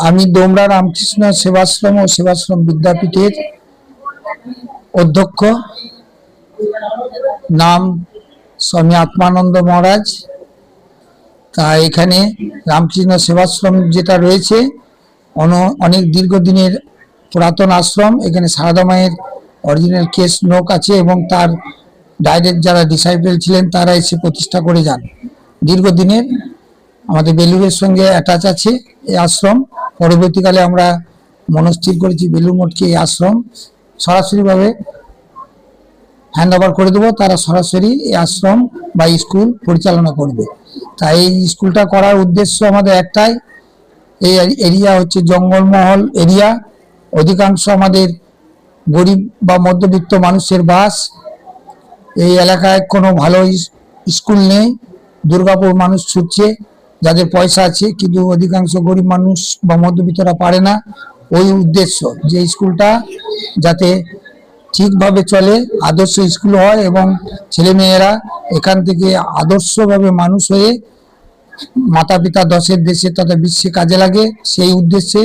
আমি দোমরা রামকৃষ্ণ সেবাশ্রম ও সেবাশ্রম বিদ্যাপীঠের অধ্যক্ষ। নাম স্বামী আত্মানন্দ মহারাজ। তা এখানে রামকৃষ্ণ সেবাশ্রম যেটা রয়েছে অনেক দীর্ঘদিনের পুরাতন আশ্রম। এখানে সারদা মায়ের অরিজিনাল কেস নোক আছে এবং তার ডাইরেক্ট যারা ডিসাইপল ছিলেন তারা এসে প্রতিষ্ঠা করে যান। দীর্ঘদিনের আমাদের বেলুড়ের সঙ্গে অ্যাটাচ আছে এই আশ্রম। পরবর্তীকালে আমরা মনস্থির করেছি বেলুড় মঠকে এই আশ্রম সরাসরিভাবে হ্যান্ড ওভার করে দেবো, তারা সরাসরি এই আশ্রম বা স্কুল পরিচালনা করবে। তাই এই স্কুলটা করার উদ্দেশ্য আমাদের একটাই। এই এরিয়া হচ্ছে জঙ্গলমহল এরিয়া, অধিকাংশ আমাদের গরিব বা মধ্যবিত্ত মানুষের বাস। এই এলাকায় কোনো ভালো স্কুল নেই, দুর্গাপুর মানুষ ছুটছে যাদের পয়সা আছে, কিন্তু অধিকাংশ গরিব মানুষ বা মধ্যবিত্তরা পারে না। ওই উদ্দেশ্য যে স্কুলটা যাতে ঠিকভাবে চলে, আদর্শ স্কুল হয় এবং ছেলেমেয়েরা এখান থেকে আদর্শভাবে মানুষ হয়ে মাতা পিতা দশের দেশে তথা বিশ্বে কাজে লাগে, সেই উদ্দেশ্যে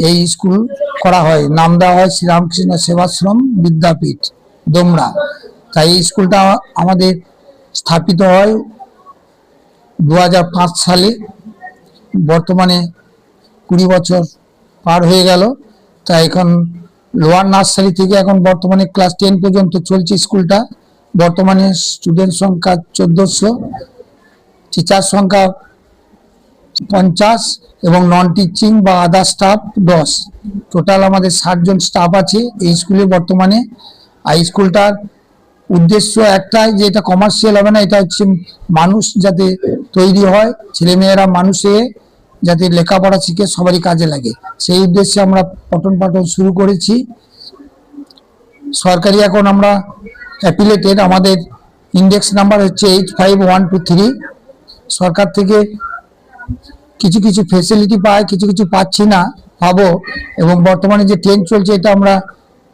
এই স্কুল করা হয়। নাম দেওয়া হয় শ্রীরামকৃষ্ণ সেবাশ্রম বিদ্যাপীঠ দোমরা। তাই এই স্কুলটা আমাদের স্থাপিত হয় 2005 সালে। বর্তমানে 20 বছর পার হয়ে গেল। তাই এখন লোয়ার নার্সারি থেকে এখন বর্তমানে ক্লাস 10 পর্যন্ত চলছে স্কুলটা। বর্তমানে স্টুডেন্ট সংখ্যা 1400, টিচার সংখ্যা 50 এবং নন টিচিং বা আদার স্টাফ 10। টোটাল আমাদের 60 জন স্টাফ আছে এই স্কুলে বর্তমানে। আর স্কুলটার উদ্দেশ্য একটাই যে এটা কমার্শিয়াল হবে না, এটা হচ্ছে মানুষ যাতে তৈরি হয়, ছেলেমেয়েরা মানুষে যাতে লেখাপড়া শিখে সবারই কাজে লাগে, সেই উদ্দেশ্যে আমরা পঠন পাঠন শুরু করেছি। সরকারি এখন আমরা অ্যাপিলেটেড, আমাদের ইন্ডেক্স নাম্বার হচ্ছে 85123। সরকার থেকে কিছু কিছু ফেসিলিটি পায়, কিছু কিছু পাচ্ছি না, পাবো। এবং বর্তমানে যে 10 চলছে এটা আমরা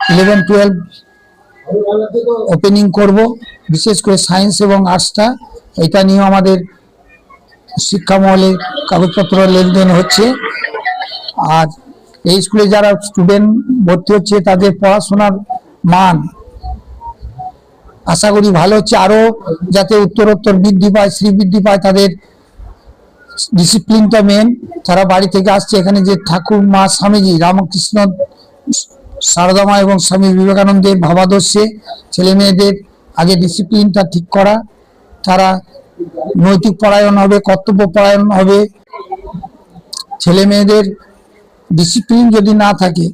11-12 ওপেনিং করব, বিশেষ করে সায়েন্স এবং আর্টসটা। এটা নিয়েও আমাদের শিক্ষা মহলে কাগজপত্র লেনদেন হচ্ছে। আর এই স্কুলে যারা স্টুডেন্ট ভর্তি হচ্ছে তাদের পড়াশোনার মান আশা করি ভালো হচ্ছে, আরো যাতে উত্তরোত্তর বৃদ্ধি পায়, শ্রীবৃদ্ধি পায়। তাদের ডিসিপ্লিনটা মেন। তারা বাড়ি থেকে আসছে, এখানে যে ঠাকুর মা স্বামীজি রামকৃষ্ণ সারদা মা এবং স্বামী বিবেকানন্দের ভাবাদর্শে ছেলে মেয়েদের আগে ডিসিপ্লিনটা ঠিক করা, তারা নৈতিক পরায়ণ হবে, কর্তব্য পরায়ণ হবে। ছেলে মেয়েদের ডিসিপ্লিন যদি না থাকে,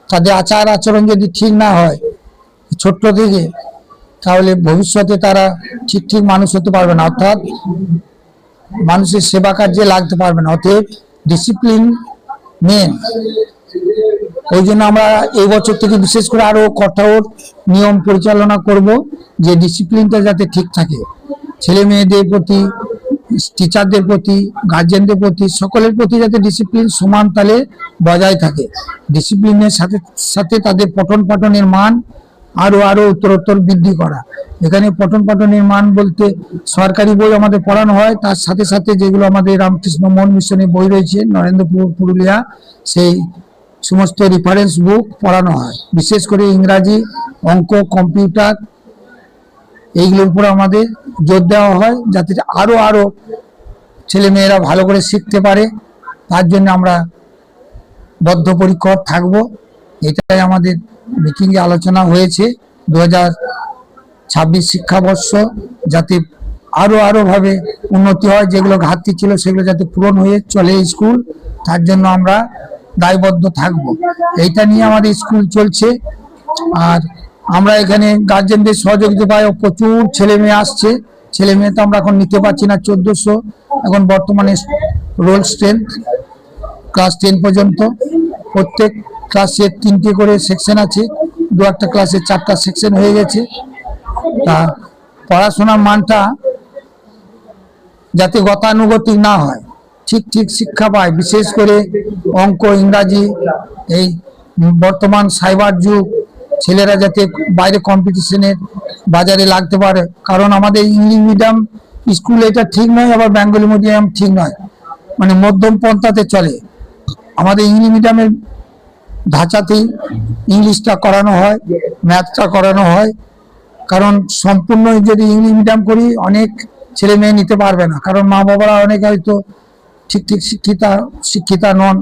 তাদের আচার আচরণ যদি ঠিক না হয় ছোট্ট থেকে, তাহলে ভবিষ্যতে তারা ঠিক ঠিক মানুষ হতে পারবে না, অর্থাৎ মানুষের সেবা কার্যে লাগতে পারবে না। অতএব ডিসিপ্লিন মেন। ওই জন্য আমরা এই বছর থেকে বিশেষ করে আরো কঠোর নিয়ম পরিচালনা করব, যে ডিসিপ্লিনটা যাতে ঠিক থাকে ছেলে মেয়েদের প্রতি, টিচারদের প্রতি, গার্জেনদের প্রতি, সকলের প্রতি যাতে ডিসিপ্লিন সমান তালে বজায় থাকে। ডিসিপ্লিনের সাথে সাথে তাদের পঠন পাঠনের মান আরো আরো উত্তরোত্তর বৃদ্ধি করা। এখানে পঠন পাঠনের মান বলতে সরকারি বই আমাদের পড়ানো হয়, তার সাথে সাথে যেগুলো আমাদের রামকৃষ্ণ মন মিশনের বই রয়েছে নরেন্দ্রপুর পুরুলিয়া, সেই সমস্ত রেফারেন্স বুক পড়ানো হয়। বিশেষ করে ইংরাজি, অঙ্ক, কম্পিউটার, এইগুলোর উপর আমাদের জোর দেওয়া হয় যাতে আরো আরো ছেলেমেয়েরা ভালো করে শিখতে পারে। তার জন্য আমরা বদ্ধপরিকর থাকব। এটাই আমাদের মিটিংয়ে আলোচনা হয়েছে। 2026 শিক্ষাবর্ষ যাতে আরো আরো ভাবে উন্নতি হয়, যেগুলো ঘাটতি ছিল সেগুলো যাতে পূরণ হয়ে চলে স্কুল, তার জন্য আমরা দায়বদ্ধ থাকব। এইটা নিয়ে আমাদের স্কুল চলছে। আর আমরা এখানে গার্জেনদের সহযোগিতা পাই, প্রচুর ছেলে মেয়ে আসছে। ছেলে মেয়ে তো আমরা এখন নিতে পারছি না, 1400 এখন বর্তমানে রোল স্ট্রেন্থ ক্লাস 10 পর্যন্ত। প্রত্যেক ক্লাসে 3টে করে সেকশন আছে, 2-1টা ক্লাসে 4টা সেকশন হয়ে গেছে। তা পড়াশোনার মানটা যাতে গতানুগতিক না হয়, ঠিক ঠিক শিক্ষা পায়, বিশেষ করে অঙ্ক, ইংরাজি। এই বর্তমান সাইবার যুগ, ছেলেরা যাতে বাইরে কম্পিটিশনের বাজারে লাগতে পারে। কারণ আমাদের ইংলিশ মিডিয়াম স্কুল এটা ঠিক নয়, আবার বেঙ্গলি মিডিয়াম ঠিক নয়, মানে মধ্যম পন্থাতে চলে। আমাদের ইংলিশ মিডিয়ামের ধাঁচাতেই ইংলিশটা করানো হয়, ম্যাথটা করানো হয়। কারণ সম্পূর্ণ যদি ইংলিশ মিডিয়াম করি অনেক ছেলে মেয়ে নিতে পারবে না, কারণ মা বাবারা অনেকে হয়তো ঠিক ঠিক শিক্ষিতা নন।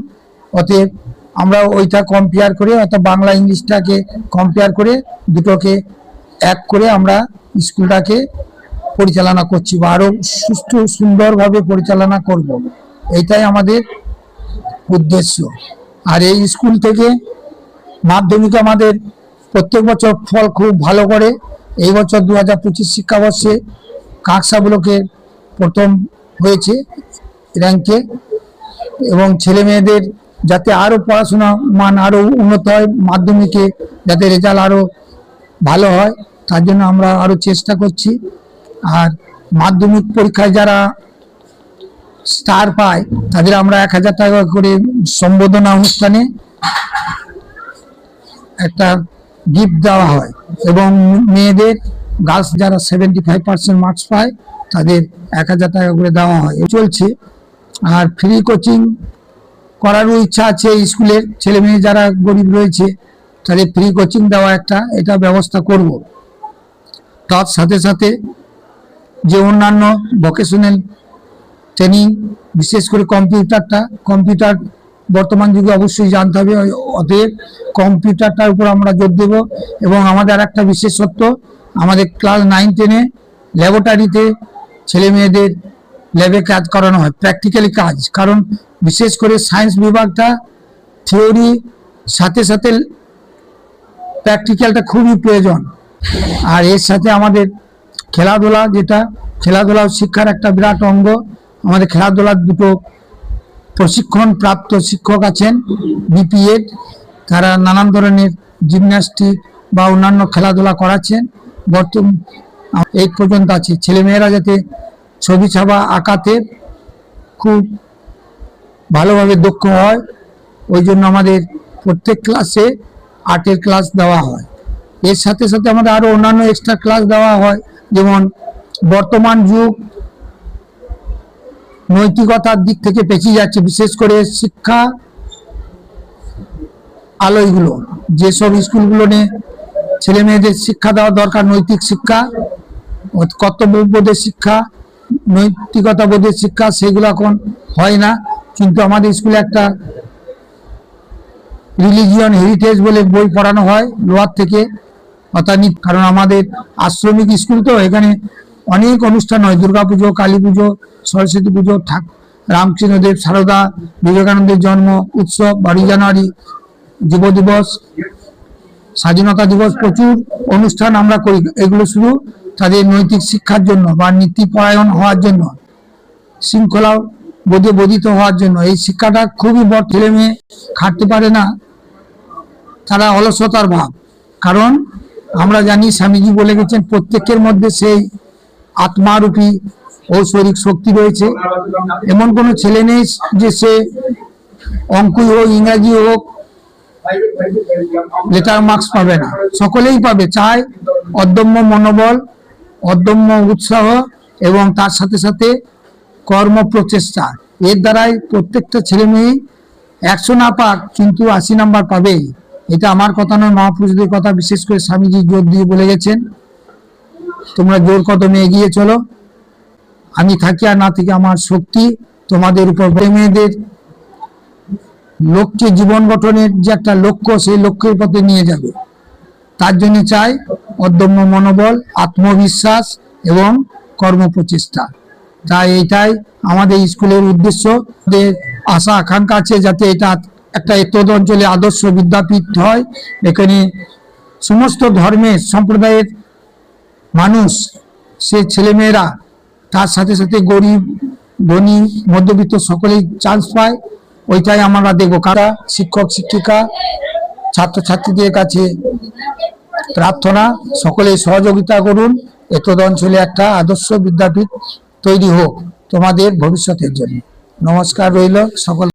অতএব আমরা ওইটা কম্পেয়ার করে, অর্থাৎ বাংলা ইংলিশটাকে কম্পেয়ার করে দুটোকে এক করে আমরা স্কুলটাকে পরিচালনা করছি, বা আরো সুষ্ঠু সুন্দরভাবে পরিচালনা করব, এইটাই আমাদের উদ্দেশ্য। আর এই স্কুল থেকে মাধ্যমিক আমাদের প্রত্যেক বছর ফল খুব ভালো করে। এই বছর 2025 শিক্ষাবর্ষে কাকসা ব্লকে প্রথম হয়েছে র্যাঙ্কে, এবং ছেলে মেয়েদের যাতে আরো পড়াশোনা মান আরো উন্নত হয়, মাধ্যমিকে যাতে রেজাল্ট আরো ভালো হয়, তার জন্য আমরা আরো চেষ্টা করছি। আর মাধ্যমিক পরীক্ষায় যারা স্টার পায় তাদের আমরা 1000 টাকা করে সম্বোধনা অনুষ্ঠানে একটা গিফট দেওয়া হয়, এবং মেয়েদের গার্লস যারা 75% মার্কস পায় তাদের 1000 টাকা করে দেওয়া হয়, চলছে। আর ফ্রি কোচিং করারও ইচ্ছা আছে স্কুলের ছেলে মেয়ে যারা গরিব রয়েছে তাদের ফ্রি কোচিং দেওয়া এটা ব্যবস্থা করব। তার সাথে সাথে যে অন্যান্য ভোকেশনাল ট্রেনিং, বিশেষ করে কম্পিউটার বর্তমান যুগে অবশ্যই জানতে হবে, অতএব কম্পিউটারটার উপর আমরা জোর দেব। এবং আমাদের একটা বিশেষত্ব, আমাদের ক্লাস 9-10-এ ল্যাবরেটরিতে ছেলে মেয়েদের ল্যাবে কাজ করানো হয়, প্র্যাকটিক্যালি কাজ। কারণ বিশেষ করে সায়েন্স বিভাগটা থিওরি সাথে সাথে প্র্যাকটিক্যালটা খুবই প্রয়োজন। আর এর সাথে আমাদের খেলাধুলা, খেলাধুলা শিক্ষার একটা বিরাট অঙ্গ। আমাদের খেলাধুলার দুটো প্রশিক্ষণ প্রাপ্ত শিক্ষক আছেন, বিপিএড, তারা নানান ধরনের জিমন্যাস্টিক বা অন্যান্য খেলাধুলা করাচ্ছেন। বর্তমান 8 পর্যন্ত আছে। ছেলেমেয়েরা যাতে ছবি ছাপা আঁকাতে খুব ভালোভাবে দক্ষ হয়, ওই জন্য আমাদের প্রত্যেক ক্লাসে আর্টের ক্লাস দেওয়া হয়। এর সাথে সাথে আমাদের আরো অন্যান্য এক্সট্রা ক্লাস দেওয়া হয়, যেমন বর্তমান যুগ নৈতিকতার দিক থেকে পেছিয়ে যাচ্ছে, বিশেষ করে শিক্ষা আলোয়গুলো, যেসব স্কুলগুলো নিয়ে ছেলে মেয়েদের শিক্ষা দেওয়া দরকার, নৈতিক শিক্ষা, কর্তব্যবোধের শিক্ষা, নৈতিকতা বোধের শিক্ষা, সেগুলো এখন হয় না। কিন্তু আমাদের স্কুলে একটা রিলিজিয়ন হেরিটেজ বলে বই পড়ানো হয় লোয়ার থেকে, অর্থাৎ কারণ আমাদের আশ্রমিক স্কুল, তো এখানে অনেক অনুষ্ঠান হয়, দুর্গাপুজো, কালী পুজো, সরস্বতী পুজো, রামকৃষ্ণদেব, সারদা, বিবেকানন্দের জন্ম উৎসব, 12 জানুয়ারি, যুব দিবস, স্বাধীনতা দিবস, প্রচুর অনুষ্ঠান আমরা করি। এগুলো শুধু তাদের নৈতিক শিক্ষার জন্য বা নীতিপরায়ণ হওয়ার জন্য, শৃঙ্খলা বোধে বোধিত হওয়ার জন্য। এই শিক্ষাটা খুবই বড়, ছেলে মেয়ে খাটতে পারে না, তারা অলসতার ভাব। কারণ আমরা জানি স্বামীজি বলে গেছেন প্রত্যেকের মধ্যে সেই আত্মারূপী ঐশ্বরিক শক্তি রয়েছে। এমন কোনো ছেলে নেই যে সে অঙ্কই হোক, ইংরাজি হোক, লেটার মার্কস পাবে না, সকলেই পাবে। চাই অদম্য মনোবল, অদম্য উৎসাহ, এবং তার সাথে সাথে কর্ম প্রচেষ্টা। এর দ্বারাই প্রত্যেকটা ছেলে মেয়ে 100 না পাক কিন্তু 80 নাম্বার পাবেই। এটা আমার কথা নয়, মহাপুরুষদের কথা। বিশেষ করে স্বামীজি জোর দিয়ে বলে গেছেন, তোমরা জোর কদমে এগিয়ে চলো, আমি থাকি আর না থাকি আমার শক্তি তোমাদের উপর। মেয়েদের লক্ষ্যে, জীবন গঠনের যে একটা লক্ষ্য, সেই লক্ষ্যের পথে নিয়ে যাবে। তার জন্য চাই অদম্য মনোবল, আত্মবিশ্বাস এবং কর্মপ্রচেষ্টা। তাই এইটাই আমাদের স্কুলের উদ্দেশ্য। আশা আকাঙ্ক্ষা আছে যাতে এটা একটা এতদ অঞ্চলে আদর্শ বিদ্যাপীঠ হয়। এখানে সমস্ত ধর্মের সম্প্রদায়ের মানুষ, সে ছেলেমেয়েরা, তার সাথে সাথে গরিব, ধনী, মধ্যবিত্ত সকলেই চান্স পায়। ওইটাই আমরা দেখবো। কারা শিক্ষক শিক্ষিকা, ছাত্রছাত্রীদের কাছে প্রার্থনা, সকলে সহযোগিতা করুন, এতদ অঞ্চলে একটা আদর্শ বিদ্যাপীঠ তৈরি হোক তোমাদের ভবিষ্যতের জন্য। নমস্কার রইল সকল।